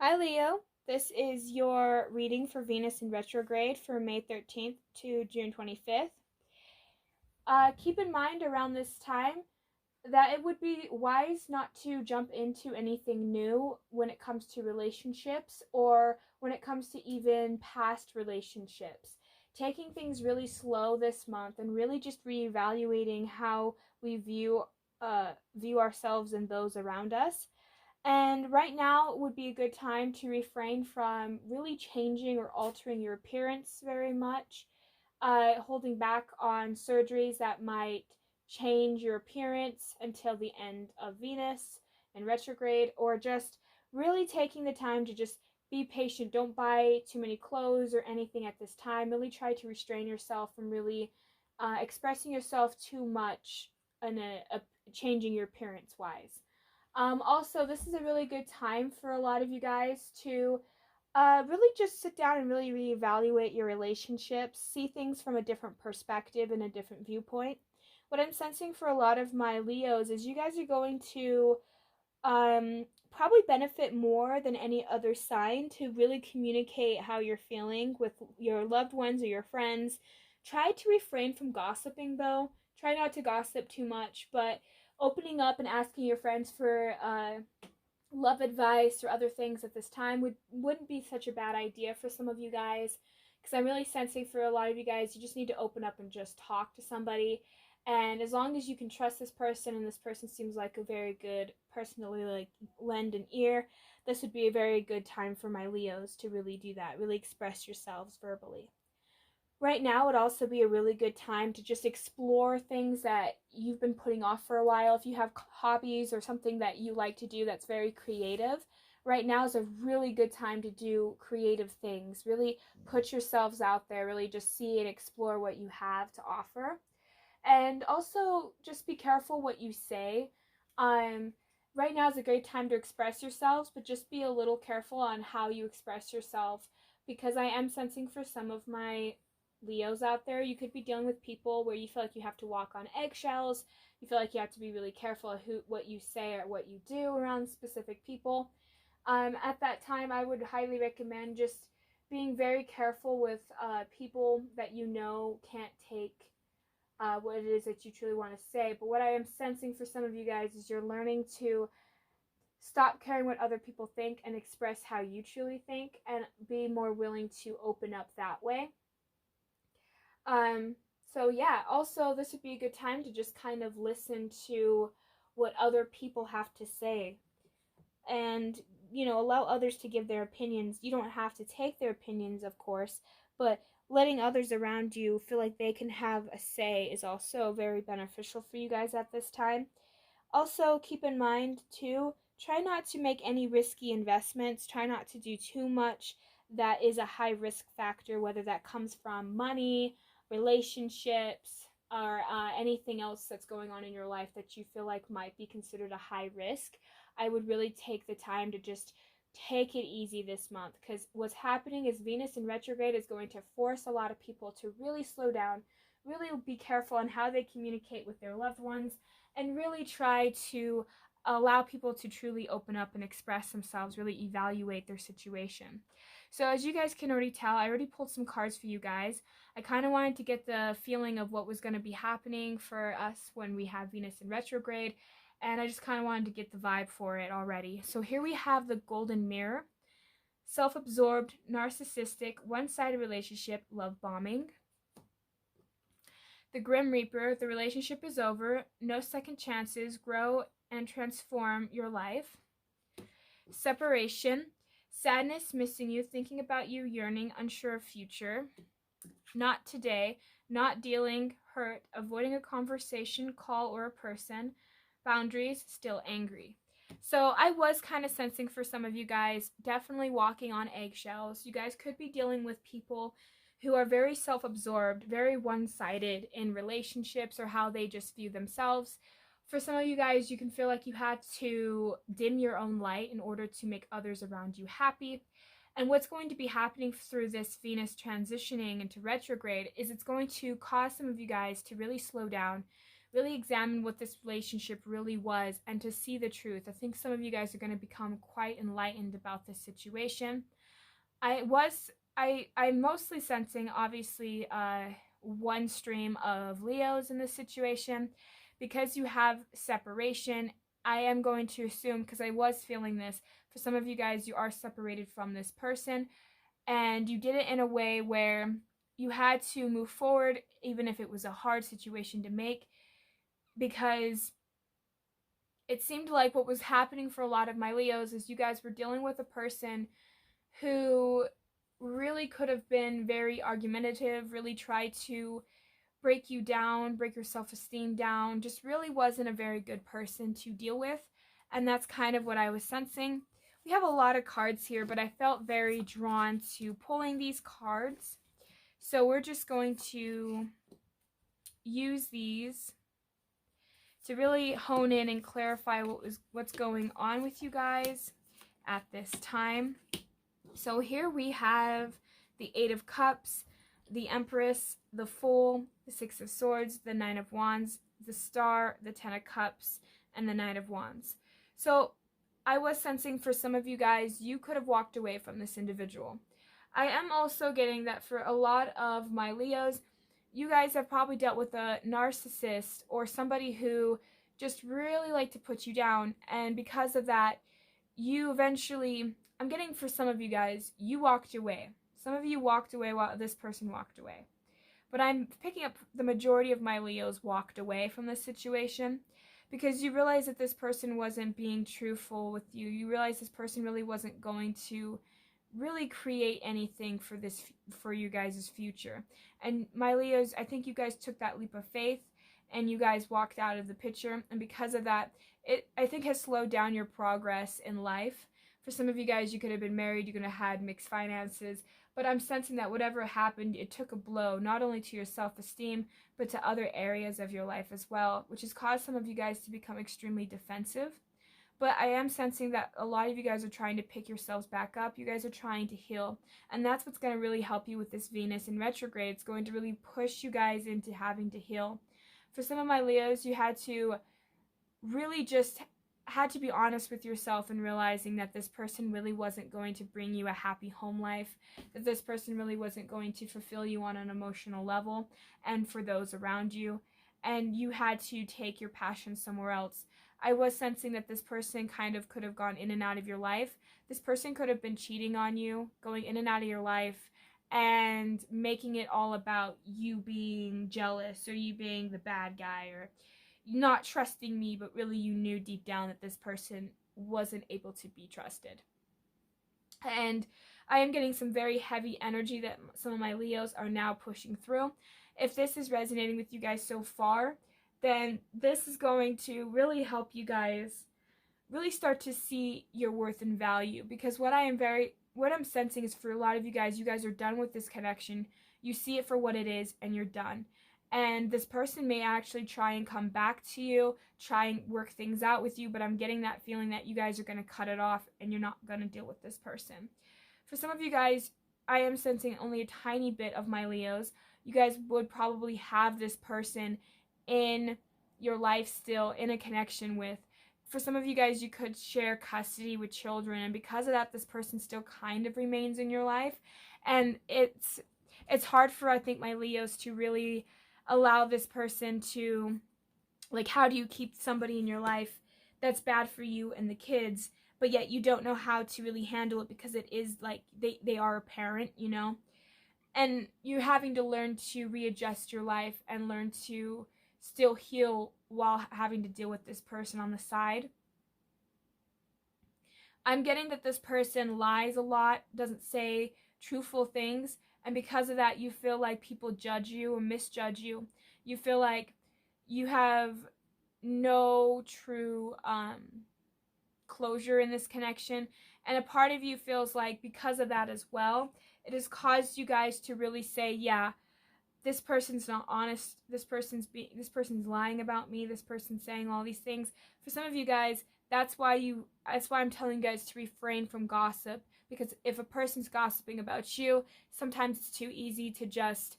Hi, Leo. This is your reading for Venus in retrograde for May 13th to June 25th. Keep in mind around this time that it would be wise not to jump into anything new when it comes to relationships or when it comes to even past relationships. Taking things really slow this month and really just reevaluating how we view ourselves and those around us. And right now would be a good time to refrain from really changing or altering your appearance very much, holding back on surgeries that might change your appearance until the end of Venus in retrograde, or just really taking the time to just be patient. Don't buy too many clothes or anything at this time. Really try to restrain yourself from really expressing yourself too much and changing your appearance wise. Also, this is a really good time for a lot of you guys to really just sit down and really reevaluate your relationships, see things from a different perspective and a different viewpoint. What I'm sensing for a lot of my Leos is you guys are going to probably benefit more than any other sign to really communicate how you're feeling with your loved ones or your friends. Try to refrain from gossiping though. Try not to gossip too much, but opening up and asking your friends for love advice or other things at this time wouldn't be such a bad idea for some of you guys, because I'm really sensing for a lot of you guys you just need to open up and just talk to somebody. And as long as you can trust this person and this person seems like a very good person to really like lend an ear, this would be a very good time for my Leos to really do that, really express yourselves verbally. Right now would also be a really good time to just explore things that you've been putting off for a while. If you have hobbies or something that you like to do that's very creative, right now is a really good time to do creative things. Really put yourselves out there, really just see and explore what you have to offer. And also just be careful what you say. Um, right now is a great time to express yourselves, but just be a little careful on how you express yourself, because I am sensing for some of my Leos out there, you could be dealing with people where you feel like you have to walk on eggshells. You feel like you have to be really careful of what you say or what you do around specific people. At that time, I would highly recommend just being very careful with people that you know can't take what it is that you truly want to say. But what I am sensing for some of you guys is you're learning to stop caring what other people think and express how you truly think and be more willing to open up that way. Um, so yeah, also this would be a good time to just kind of listen to what other people have to say and allow others to give their opinions. You don't have to take their opinions, of course, but letting others around you feel like they can have a say is also very beneficial for you guys at this time. Also, keep in mind too, try not to make any risky investments. Try not to do too much that is a high risk factor, whether that comes from money, relationships, or anything else that's going on in your life that you feel like might be considered a high risk. I would really take the time to just take it easy this month, because what's happening is Venus in retrograde is going to force a lot of people to really slow down, really be careful on how they communicate with their loved ones, and really try to allow people to truly open up and express themselves, really evaluate their situation. So as you guys can already tell, I already pulled some cards for you guys. I kind of wanted to get the feeling of what was going to be happening for us when we have Venus in retrograde, and I just kind of wanted to get the vibe for it already. So here we have the Golden Mirror, self-absorbed, narcissistic, one-sided relationship, love bombing. The Grim Reaper, the relationship is over, no second chances, grow and transform your life. Separation, sadness, missing you, thinking about you, yearning, unsure of future. Not today, not dealing, hurt, avoiding a conversation, call, or a person. Boundaries, still angry. So I was kind of sensing for some of you guys, definitely walking on eggshells. You guys could be dealing with people who are very self-absorbed, very one-sided in relationships or how they just view themselves. For some of you guys, you can feel like you had to dim your own light in order to make others around you happy. And what's going to be happening through this Venus transitioning into retrograde is it's going to cause some of you guys to really slow down, really examine what this relationship really was and to see the truth. I think some of you guys are going to become quite enlightened about this situation. I'm mostly sensing, obviously, one stream of Leos in this situation. Because you have separation, I am going to assume, because I was feeling this, for some of you guys, you are separated from this person, and you did it in a way where you had to move forward, even if it was a hard situation to make, because it seemed like what was happening for a lot of my Leos is you guys were dealing with a person who really could have been very argumentative, really tried to break you down, break your self-esteem down, just really wasn't a very good person to deal with. And that's kind of what I was sensing. We have a lot of cards here, but I felt very drawn to pulling these cards. So we're just going to use these to really hone in and clarify what's going on with you guys at this time. So here we have the Eight of Cups, the Empress, the Fool, the Six of Swords, the Nine of Wands, the Star, the Ten of Cups, and the Knight of Wands. So I was sensing for some of you guys, you could have walked away from this individual. I am also getting that for a lot of my Leos, you guys have probably dealt with a narcissist or somebody who just really liked to put you down, and because of that, you eventually, I'm getting for some of you guys, you walked away. Some of you walked away while this person walked away. But I'm picking up the majority of my Leos walked away from this situation because you realize that this person wasn't being truthful with you. You realize this person really wasn't going to really create anything for you guys' future. And my Leos, I think you guys took that leap of faith and you guys walked out of the picture, and because of that, it, I think, has slowed down your progress in life. For some of you guys, you could have been married, you could have had mixed finances, but I'm sensing that whatever happened, it took a blow, not only to your self-esteem, but to other areas of your life as well, which has caused some of you guys to become extremely defensive. But I am sensing that a lot of you guys are trying to pick yourselves back up. You guys are trying to heal. And that's what's going to really help you with this Venus in retrograde. It's going to really push you guys into having to heal. For some of my Leos, you had to really just had to be honest with yourself and realizing that this person really wasn't going to bring you a happy home life, that this person really wasn't going to fulfill you on an emotional level and for those around you, and you had to take your passion somewhere else. I was sensing that this person kind of could have gone in and out of your life. This person could have been cheating on you, going in and out of your life, and making it all about you being jealous or you being the bad guy or not trusting me, but really you knew deep down that this person wasn't able to be trusted. And I am getting some very heavy energy that some of my Leos are now pushing through. If this is resonating with you guys so far, then this is going to really help you guys really start to see your worth and value, because what I'm sensing is for a lot of you guys are done with this connection. You see it for what it is and you're done. And this person may actually try and come back to you, try and work things out with you, but I'm getting that feeling that you guys are going to cut it off and you're not going to deal with this person. For some of you guys, I am sensing only a tiny bit of my Leos. You guys would probably have this person in your life still, in a connection with. For some of you guys, you could share custody with children, and because of that, this person still kind of remains in your life. And it's hard for, I think, my Leos to really allow this person to, like, how do you keep somebody in your life that's bad for you and the kids, but yet you don't know how to really handle it because it is like they are a parent, you know? And you're having to learn to readjust your life and learn to still heal while having to deal with this person on the side. I'm getting that this person lies a lot, doesn't say truthful things, and because of that, you feel like people judge you or misjudge you. You feel like you have no true closure in this connection, and a part of you feels like because of that as well, it has caused you guys to really say, yeah, this person's not honest, this person's lying about me, this person's saying all these things. For some of you guys, that's why I'm telling you guys to refrain from gossip, because if a person's gossiping about you, sometimes it's too easy to just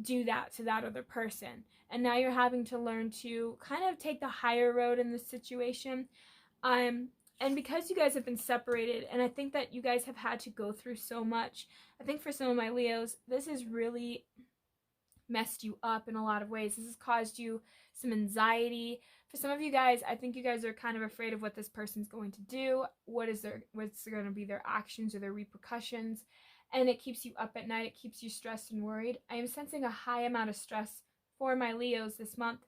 do that to that other person. And now you're having to learn to kind of take the higher road in this situation. And because you guys have been separated, and I think that you guys have had to go through so much, I think for some of my Leos, this has really messed you up in a lot of ways. This has caused you some anxiety. For some of you guys, I think you guys are kind of afraid of what this person's going to do, what's going to be their actions or their repercussions, and it keeps you up at night. It keeps you stressed and worried. I am sensing a high amount of stress for my Leos this month,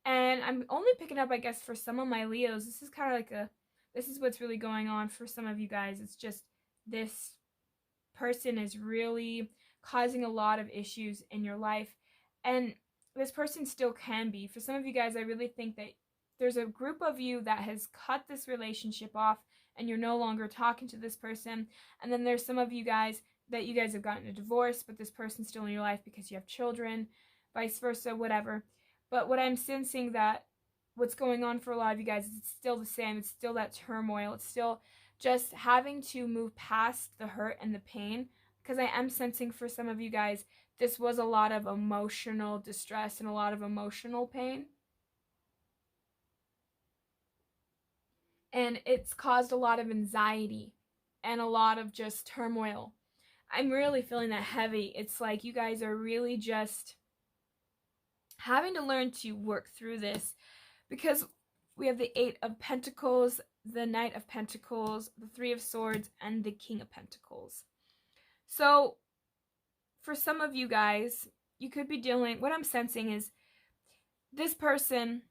and I'm only picking up, I guess, for some of my Leos. This is kind of like this is what's really going on for some of you guys. It's just this person is really causing a lot of issues in your life, and this person still can be. For some of you guys, I really think that there's a group of you that has cut this relationship off and you're no longer talking to this person, and then there's some of you guys that you guys have gotten a divorce, but this person's still in your life because you have children, vice versa, whatever. But what I'm sensing that what's going on for a lot of you guys is it's still the same. It's still that turmoil. It's still just having to move past the hurt and the pain, because I am sensing for some of you guys this was a lot of emotional distress and a lot of emotional pain, and it's caused a lot of anxiety and a lot of just turmoil. I'm really feeling that heavy. It's like you guys are really just having to learn to work through this, because we have the Eight of Pentacles, the Knight of Pentacles, the Three of Swords, and the King of Pentacles. So for some of you guys, you could be dealing, what I'm sensing is this person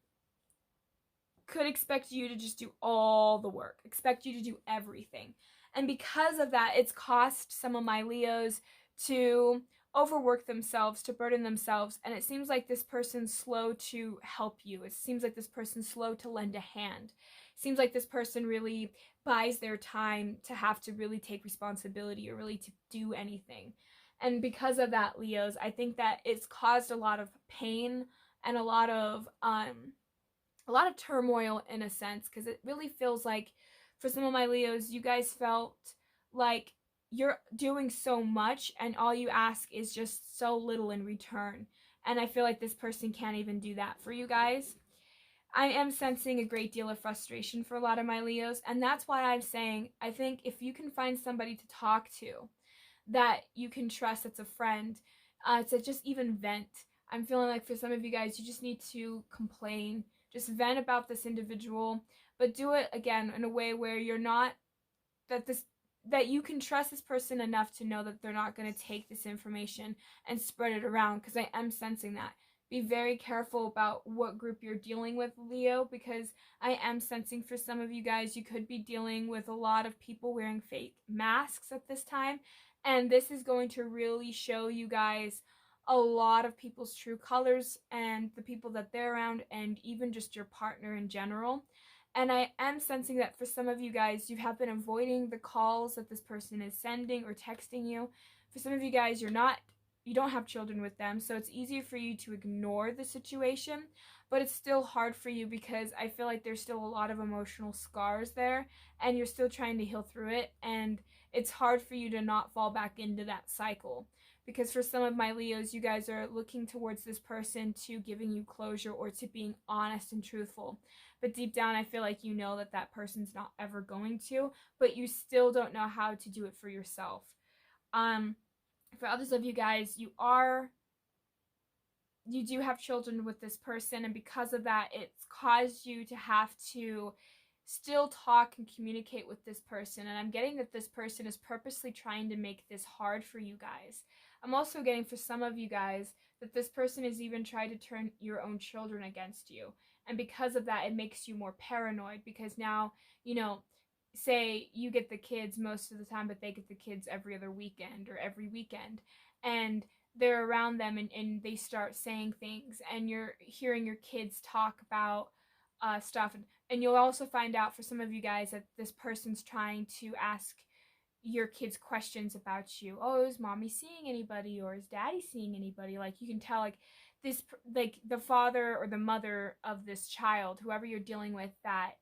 could expect you to just do all the work, expect you to do everything. And because of that, it's cost some of my Leos to overwork themselves, to burden themselves, and it seems like this person's slow to help you. It seems like this person's slow to lend a hand. It seems like this person really buys their time to have to really take responsibility or really to do anything. And because of that, Leos, I think that it's caused a lot of pain and a lot of turmoil in a sense, because it really feels like for some of my Leos, you guys felt like you're doing so much and all you ask is just so little in return. And I feel like this person can't even do that for you guys. I am sensing a great deal of frustration for a lot of my Leos, and that's why I'm saying I think if you can find somebody to talk to that you can trust, that's a friend, to just even vent. I'm feeling like for some of you guys, you just need to complain, just vent about this individual, but do it again in a way where you're not, that you can trust this person enough to know that they're not going to take this information and spread it around, because I am sensing that. Be very careful about what group you're dealing with, Leo, because I am sensing for some of you guys, you could be dealing with a lot of people wearing fake masks at this time, and this is going to really show you guys a lot of people's true colors and the people that they're around, and even just your partner in general. And I am sensing that for some of you guys, you have been avoiding the calls that this person is sending or texting you. For some of you guys, you don't have children with them, so it's easier for you to ignore the situation, but it's still hard for you because I feel like there's still a lot of emotional scars there, and you're still trying to heal through it, and it's hard for you to not fall back into that cycle. Because for some of my Leos, you guys are looking towards this person to giving you closure or to being honest and truthful. But deep down, I feel like you know that that person's not ever going to, but you still don't know how to do it for yourself. For others of you guys, you do have children with this person, and because of that, it's caused you to have to still talk and communicate with this person. And I'm getting that this person is purposely trying to make this hard for you guys. I'm also getting for some of you guys that this person has even tried to turn your own children against you. And because of that, it makes you more paranoid, because now, say you get the kids most of the time, but they get the kids every other weekend or every weekend, and they're around them, and they start saying things, and you're hearing your kids talk about stuff. And you'll also find out for some of you guys that this person's trying to ask your kids questions about you. Oh, is mommy seeing anybody, or is daddy seeing anybody? Like, you can tell, like, this, like, the father or the mother of this child, whoever you're dealing with, that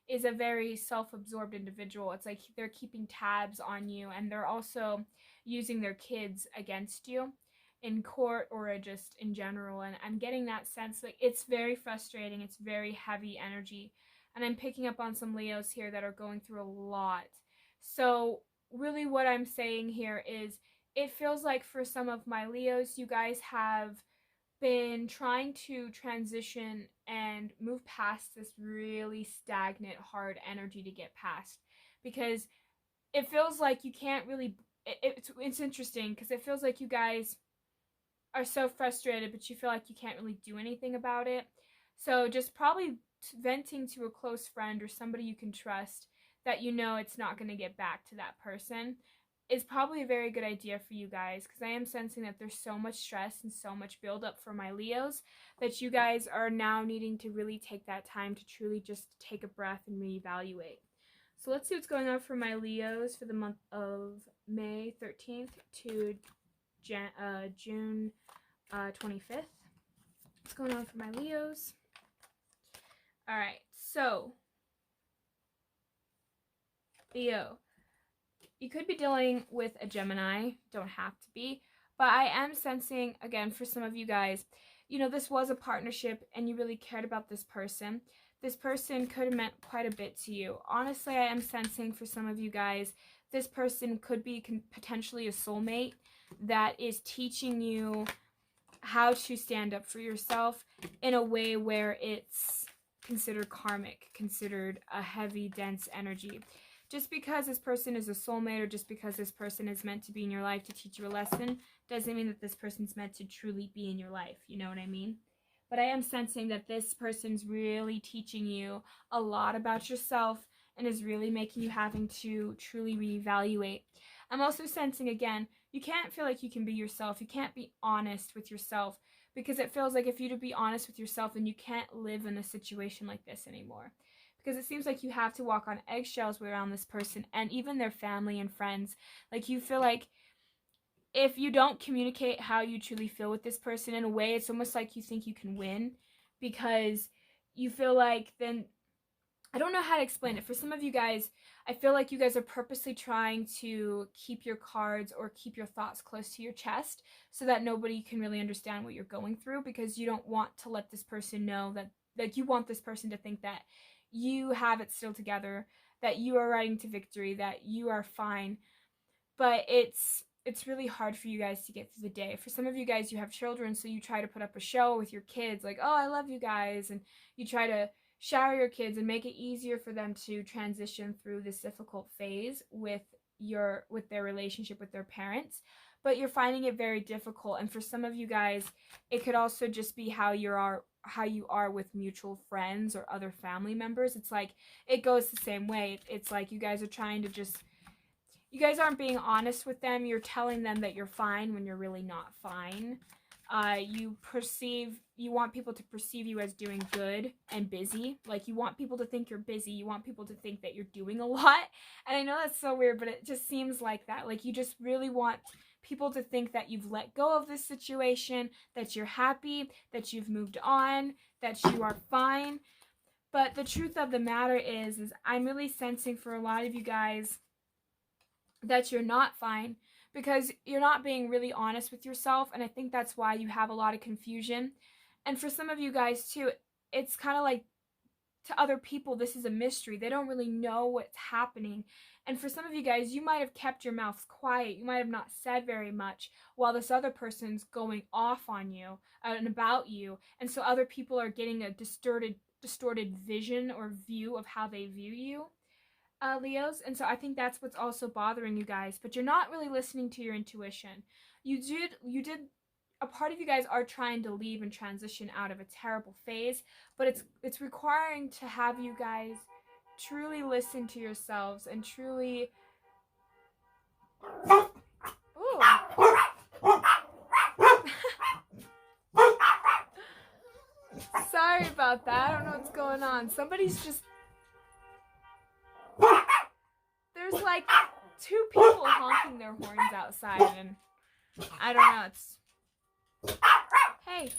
is a very self-absorbed individual. It's like they're keeping tabs on you, and they're also using their kids against you. in court or just in general. And I'm getting that sense like it's very frustrating. It's very heavy energy. And I'm picking up on some Leos here that are going through a lot. So really what I'm saying here is it feels like for some of my Leos, you guys have been trying to transition and move past this really stagnant, hard energy to get past, because it feels like you can't really. It's interesting because it feels like you guys are so frustrated, but you feel like you can't really do anything about it. So just probably venting to a close friend or somebody you can trust that you know it's not going to get back to that person is probably a very good idea for you guys, because I am sensing that there's so much stress and so much buildup for my Leos that you guys are now needing to really take that time to truly just take a breath and reevaluate. So let's see what's going on for my Leos for the month of May 13th to June 25th. What's going on for my Leos? All right, so Leo, you could be dealing with a Gemini, don't have to be, but I am sensing, again, for some of you guys, you know, this was a partnership and you really cared about this person. This person could have meant quite a bit to you. Honestly, I am sensing for some of you guys, this person could be potentially a soulmate that is teaching you how to stand up for yourself in a way where it's considered karmic, considered a heavy, dense energy. Just because this person is a soulmate or just because this person is meant to be in your life to teach you a lesson doesn't mean that this person's meant to truly be in your life. You know what I mean? But I am sensing that this person's really teaching you a lot about yourself and is really making you having to truly reevaluate. I'm also sensing, again, you can't feel like you can be yourself. You can't be honest with yourself, because it feels like if you to be honest with yourself, then you can't live in a situation like this anymore. Because it seems like you have to walk on eggshells around this person and even their family and friends. Like, you feel like if you don't communicate how you truly feel with this person in a way, it's almost like you think you can win, because you feel like then, I don't know how to explain it. For some of you guys, I feel like you guys are purposely trying to keep your cards or keep your thoughts close to your chest so that nobody can really understand what you're going through, because you don't want to let this person know that, like, you want this person to think that you have it still together, that you are riding to victory, that you are fine. But it's really hard for you guys to get through the day. For some of you guys, you have children, so you try to put up a show with your kids, like, oh, I love you guys, and you try to shower your kids and make it easier for them to transition through this difficult phase with their relationship with their parents. But you're finding it very difficult. And for some of you guys, it could also just be how you are with mutual friends or other family members. It's like it goes the same way. It's like you guys are trying to just, you guys aren't being honest with them. You're telling them that you're fine when you're really not fine. You want people to perceive you as doing good and busy. Like, you want people to think you're busy. You want people to think that you're doing a lot. And I know that's so weird, but it just seems like that. Like, you just really want people to think that you've let go of this situation, that you're happy, that you've moved on, that you are fine. But the truth of the matter is I'm really sensing for a lot of you guys that you're not fine, because you're not being really honest with yourself, and I think that's why you have a lot of confusion. And for some of you guys too, it's kind of like, to other people this is a mystery. They don't really know what's happening. And for some of you guys, you might have kept your mouths quiet. You might have not said very much while this other person's going off on you and about you. And so other people are getting a distorted vision or view of how they view you, Leos. And so I think that's what's also bothering you guys. But you're not really listening to your intuition. You did a part of you guys are trying to leave and transition out of a terrible phase, but it's requiring to have you guys truly listen to yourselves and truly. Ooh. Sorry about that. I don't know what's going on. Somebody's just, there's like 2 people honking their horns outside, and I don't know, it's, hey.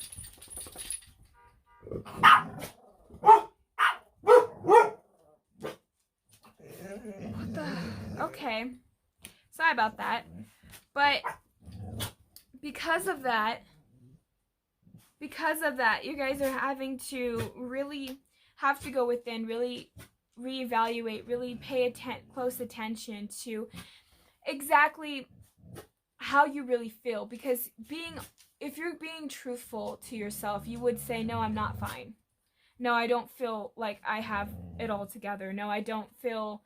What the? Okay. Sorry about that. But because because of that, you guys are having to really have to go within, really reevaluate, really pay close attention to exactly how you really feel. Because if you're being truthful to yourself, you would say, no, I'm not fine. No, I don't feel like I have it all together. No, I feel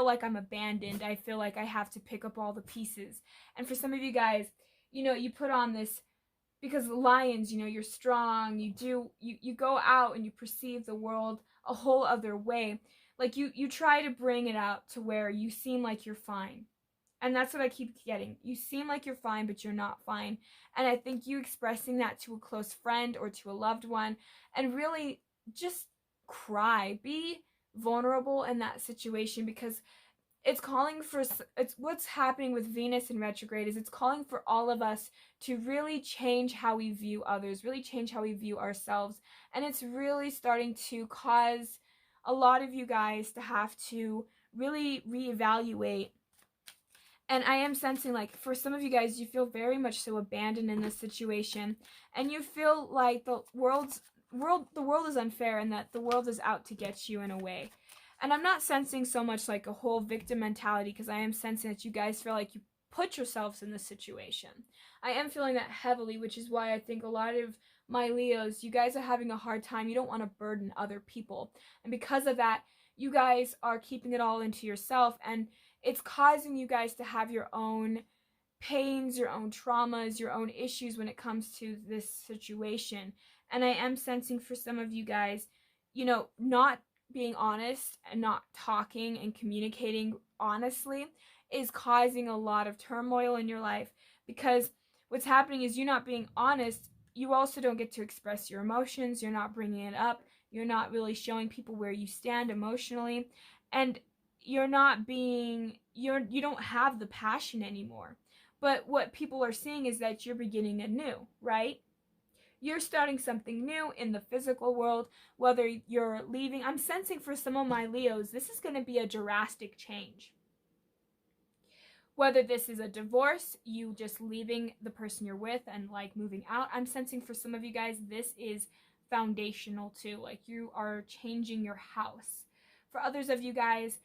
like I'm abandoned. I feel like I have to pick up all the pieces. And for some of you guys, you put on this, because lions, you're strong, you go out and you perceive the world a whole other way. Like you try to bring it out to where you seem like you're fine. And that's what I keep getting. You seem like you're fine, but you're not fine. And I think you expressing that to a close friend or to a loved one, and really just cry, be vulnerable in that situation, because it's what's happening with Venus in retrograde is it's calling for all of us to really change how we view others, really change how we view ourselves. And it's really starting to cause a lot of you guys to have to really reevaluate. And I am sensing, like, for some of you guys, you feel very much so abandoned in this situation, and you feel like the world is unfair, and that the world is out to get you in a way. And I'm not sensing so much like a whole victim mentality, because I am sensing that you guys feel like you put yourselves in this situation. I am feeling that heavily, which is why I think a lot of my Leos, you guys are having a hard time. You don't want to burden other people. And because of that, you guys are keeping it all into yourself, and it's causing you guys to have your own pains, your own traumas, your own issues when it comes to this situation. And I am sensing for some of you guys, not being honest and not talking and communicating honestly is causing a lot of turmoil in your life, because what's happening is you not being honest, you also don't get to express your emotions, you're not bringing it up, you're not really showing people where you stand emotionally, and you don't have the passion anymore. But what people are seeing is that you're beginning anew, right? You're starting something new in the physical world, whether you're leaving. I'm sensing for some of my Leos, this is going to be a drastic change. Whether this is a divorce, you just leaving the person you're with and like moving out. I'm sensing for some of you guys, this is foundational too. Like you are changing your house. For others of you guys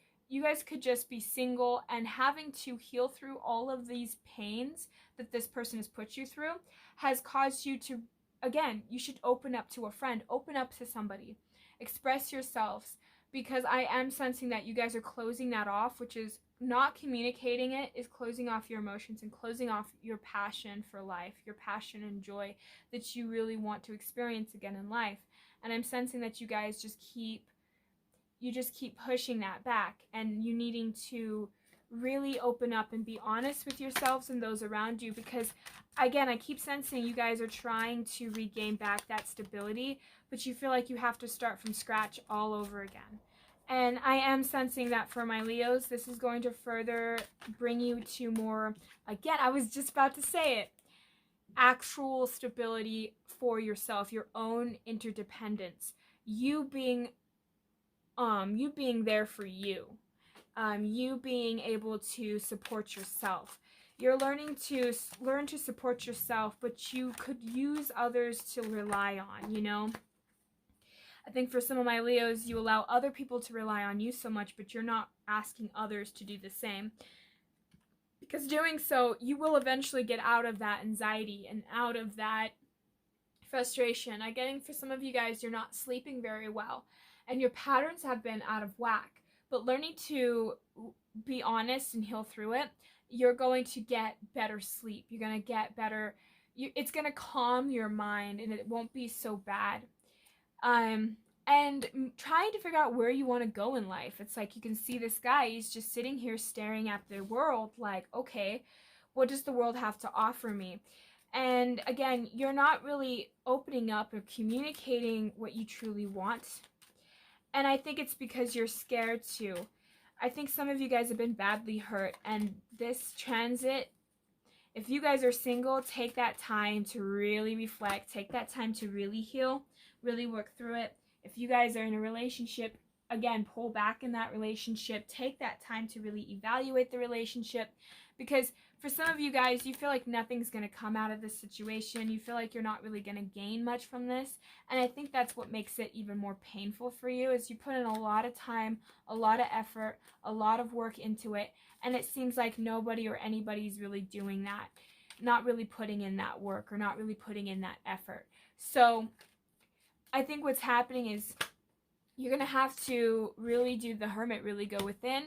could just be single and having to heal through all of these pains that this person has put you through has caused you to, again, you should open up to a friend, open up to somebody, express yourselves, because I am sensing that you guys are closing that off, which is not communicating it, is closing off your emotions and closing off your passion for life, your passion and joy that you really want to experience again in life. And I'm sensing that you guys just keep pushing that back, and you needing to really open up and be honest with yourselves and those around you, because again, I keep sensing you guys are trying to regain back that stability, but you feel like you have to start from scratch all over again. And I am sensing that for my Leos, this is going to further bring you to more, again, I was just about to say it, actual stability for yourself, your own interdependence, you being there for you, you being able to support yourself. You're learn to support yourself, but you could use others to rely on, I think for some of my Leos, you allow other people to rely on you so much, but you're not asking others to do the same. Because doing so, you will eventually get out of that anxiety and out of that frustration. I'm getting for some of you guys, you're not sleeping very well, and your patterns have been out of whack. But learning to be honest and heal through it, you're going to get better sleep. You're going to get better. It's going to calm your mind, and it won't be so bad. And trying to figure out where you want to go in life. It's like you can see this guy, he's just sitting here staring at the world like, okay, what does the world have to offer me? And again, you're not really opening up or communicating what you truly want. And I think it's because you're scared to. I think some of you guys have been badly hurt, and this transit, if you guys are single, take that time to really reflect, take that time to really heal, really work through it. If you guys are in a relationship, again, pull back in that relationship, take that time to really evaluate the relationship, Because for some of you guys, you feel like nothing's going to come out of this situation. You feel like you're not really going to gain much from this. And I think that's what makes it even more painful for you, is you put in a lot of time, a lot of effort, a lot of work into it. And it seems like nobody or anybody's really doing that, not really putting in that work or not really putting in that effort. So I think what's happening is you're going to have to really do the hermit, really go within,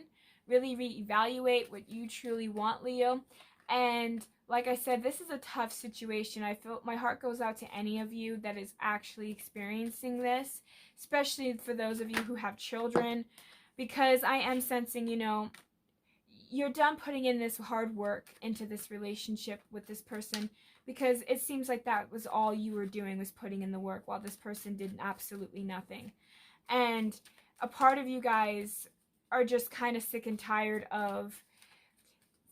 really reevaluate what you truly want, Leo. And like I said, this is a tough situation. I feel my heart goes out to any of you that is actually experiencing this, especially for those of you who have children, because I am sensing, you're done putting in this hard work into this relationship with this person, because it seems like that was all you were doing, was putting in the work, while this person did absolutely nothing. And a part of you guys are just kind of sick and tired of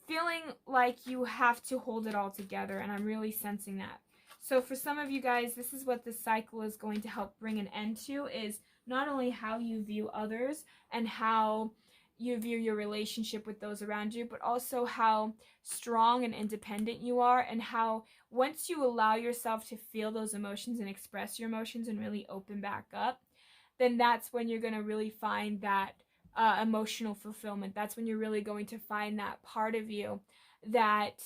feeling like you have to hold it all together, and I'm really sensing that. So for some of you guys, this is what this cycle is going to help bring an end to, is not only how you view others and how you view your relationship with those around you, but also how strong and independent you are, and how once you allow yourself to feel those emotions and express your emotions and really open back up, then that's when you're going to really find that emotional fulfillment. That's when you're really going to find that part of you that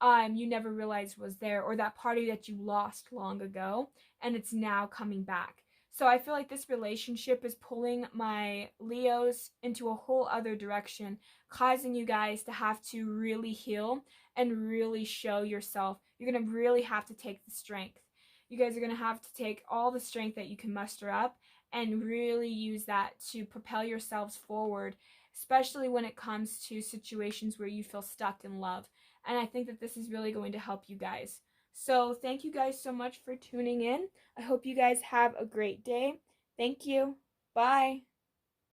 you never realized was there, or that part of you that you lost long ago and it's now coming back. So I feel like this relationship is pulling my Leos into a whole other direction, causing you guys to have to really heal and really show yourself. You're going to really have to take the strength. You guys are going to have to take all the strength that you can muster up and really use that to propel yourselves forward, especially when it comes to situations where you feel stuck in love. And I think that this is really going to help you guys. So thank you guys so much for tuning in. I hope you guys have a great day. Thank you. Bye.